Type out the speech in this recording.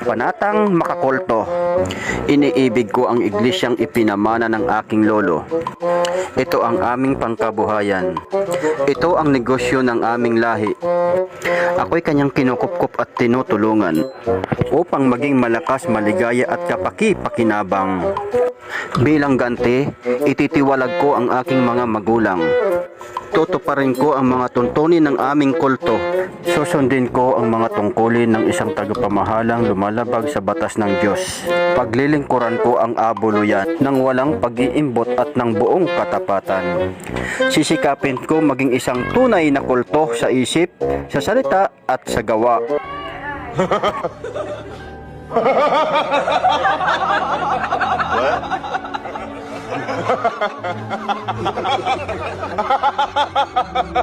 Panatang makakulto. Iniibig ko ang iglesyang ipinamana ng aking lolo. Ito ang aming pangkabuhayan. Ito ang negosyo ng aming lahi. Ako'y kanyang kinukupkup at tinutulungan upang maging malakas, maligaya at kapaki-pakinabang. Bilang ganti, ititiwalag ko ang aking mga magulang. Tutuparin ko ang mga tuntunin ng aming kulto. Susundin ko ang mga tungkulin ng isang tagapamahalang lumalabag sa batas ng Diyos. Paglilingkuran ko ang abuluyan ng walang pag-iimbot at ng buong katapatan. Sisikapin ko maging isang tunay na kulto sa isip, sa salita at sa gawa. What?